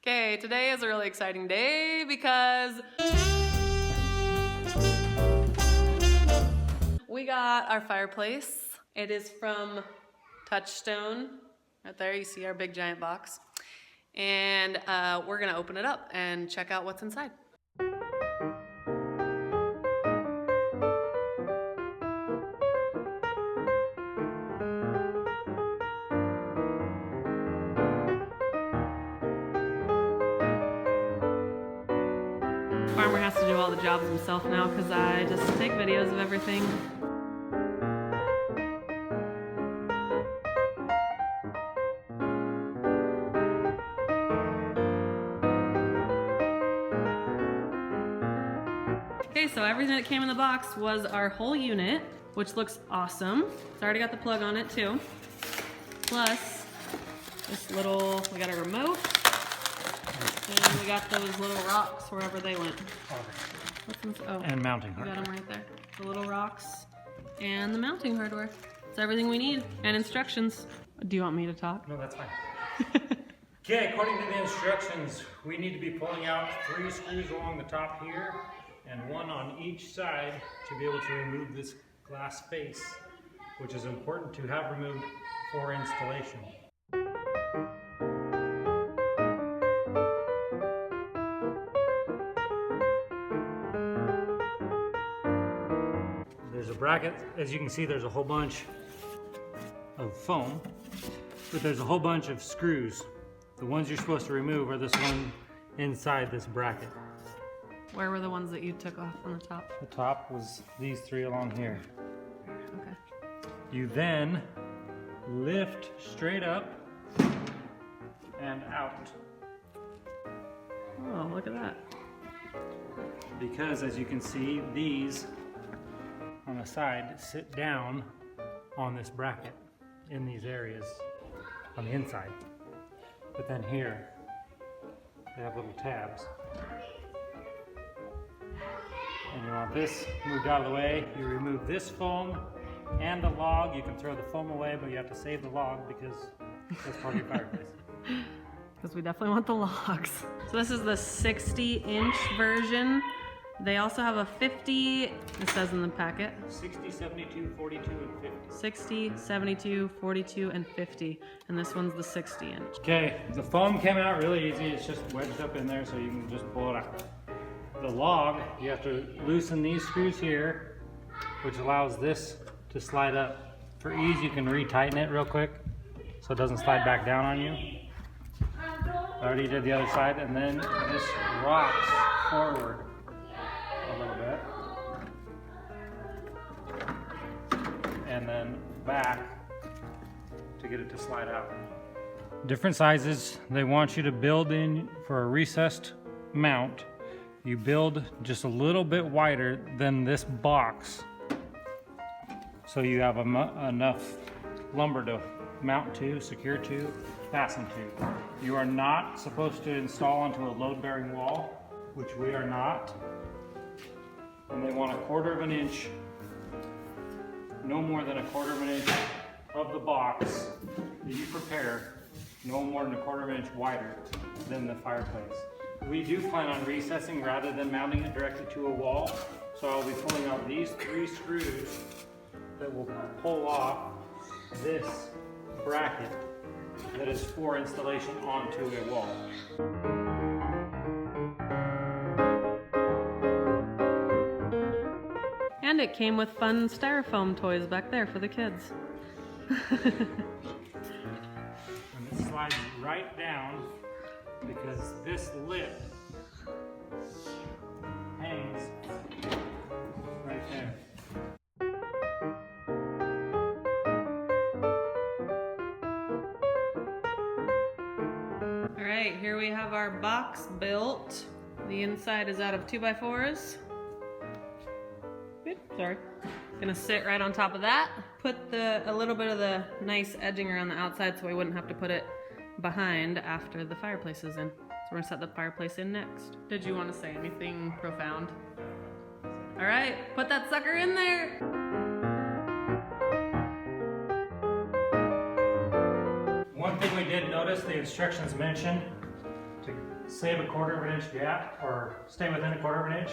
Okay, today is a really exciting day because we got our fireplace. It is from Touchstone. Right there, you see our big giant box. And we're gonna open it up and check out what's inside. Farmer has to do all the jobs himself now because I just take videos of everything. Okay, so everything that came in the box was our whole unit, which looks awesome. It's already got the plug on it too. Plus, this little, we got a remote. And we got those little rocks wherever they went. Oh, and mounting hardware. hardware. Got them right there. The little rocks and the mounting hardware. It's everything we need. And instructions. Do you want me to talk? No, that's fine. Okay, according to the instructions, we need to be pulling out 3 screws along the top here and 1 on each side to be able to remove this glass face, which is important to have removed for installation. There's a bracket. As you can see, there's a whole bunch of foam, but there's a whole bunch of screws. The ones you're supposed to remove are this one inside this bracket. Where were the ones that you took off on the top? The top was these 3 along here. Okay. You then lift straight up and out. Oh, look at that. Because as you can see, these on the side sit down on this bracket in these areas on the inside. But then here, they have little tabs. And you want this moved out of the way. You remove this foam and the log. You can throw the foam away, but you have to save the log because that's part of your fireplace. Because we definitely want the logs. So this is the 60-inch version. They also have a 50, it says in the packet. 60, 72, 42, and 50. 60, 72, 42, and 50. And this one's the 60-inch. Okay, the foam came out really easy. It's just wedged up in there so you can just pull it out. The log, you have to loosen these screws here, which allows this to slide up. For ease, you can retighten it real quick so it doesn't slide back down on you. I already did the other side, and then this rocks forward a little bit, and then back to get it to slide out. Different sizes. They want you to build in for a recessed mount. You build just a little bit wider than this box so you have enough lumber to mount to, secure to, fasten to. You are not supposed to install onto a load-bearing wall, which we are not. And they want 1/4 inch, no more than 1/4 inch of the box that you prepare, no more than 1/4 inch wider than the fireplace. We do plan on recessing rather than mounting it directly to a wall. So I'll be pulling out these 3 screws that will pull off this bracket that is for installation onto a wall. And it came with fun styrofoam toys back there for the kids. And it slides right down because this lip hangs right there. All right, here we have our box built. The inside is out of 2x4s. Oops, sorry. Gonna sit right on top of that. Put a little bit of the nice edging around the outside so we wouldn't have to put it behind after the fireplace is in. So we're gonna set the fireplace in next. Did you want to say anything profound? All right, put that sucker in there. One thing we did notice, the instructions mention to save a 1/4 inch gap or stay within a 1/4 inch.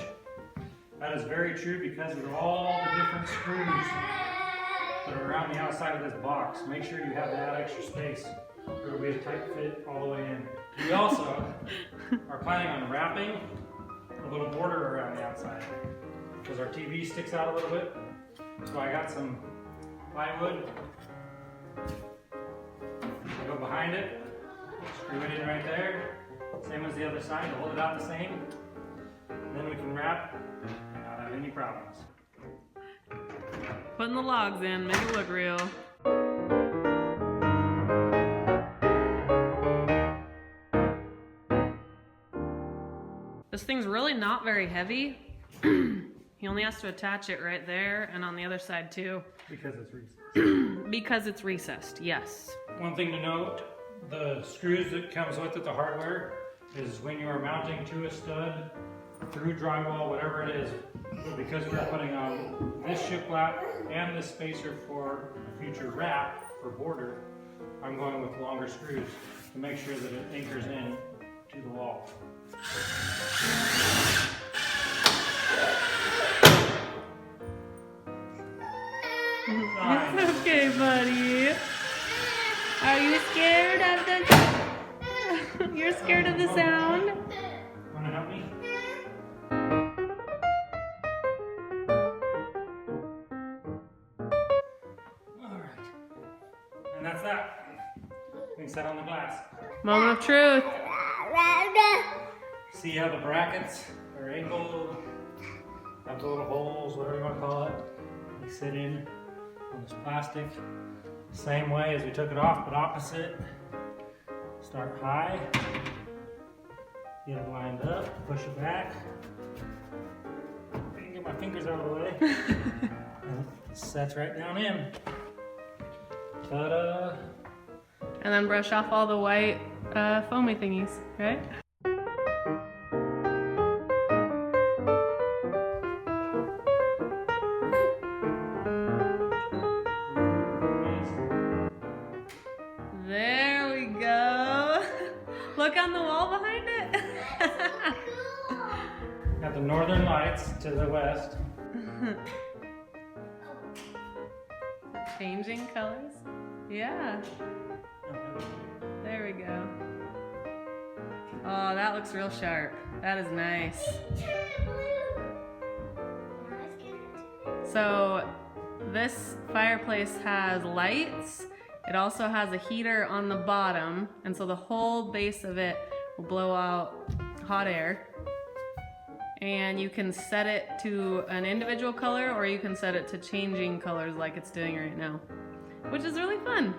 That is very true because of all the different screws that are around the outside of this box. Make sure you have that extra space. It'll be a tight fit all the way in. We also are planning on wrapping a little border around the outside because our TV sticks out a little bit. So I got some plywood. Go behind it, screw it in right there. Same as the other side, hold it out the same. Then we can wrap and not have any problems. Putting the logs in, make it look real. This thing's really not very heavy. He only has to attach it right there and on the other side too. Because it's recessed. Because it's recessed, yes. One thing to note, the screws that comes with it, the hardware, is when you are mounting to a stud, through drywall, whatever it is, because we're putting on this shiplap and this spacer for a future wrap for border, I'm going with longer screws to make sure that it anchors in to the wall. It's okay, buddy. Are you scared of the... You're scared of the sound? Wanna help me? Alright. And that's that. We can set on the glass. Moment of truth. See how the brackets are angled, have the little holes, whatever you want to call it. They sit in on this plastic. Same way as we took it off, but opposite. Start high, get it lined up, push it back. I can get my fingers out of the way. And it sets right down in. Ta-da! And then brush off all the white foamy thingies, right? There we go. Look on the wall behind it. Got the northern lights to the west. Changing colors? Yeah. There we go. Oh, that looks real sharp. That is nice. So this fireplace has lights. It also has a heater on the bottom, and so the whole base of it will blow out hot air. And you can set it to an individual color, or you can set it to changing colors like it's doing right now, which is really fun.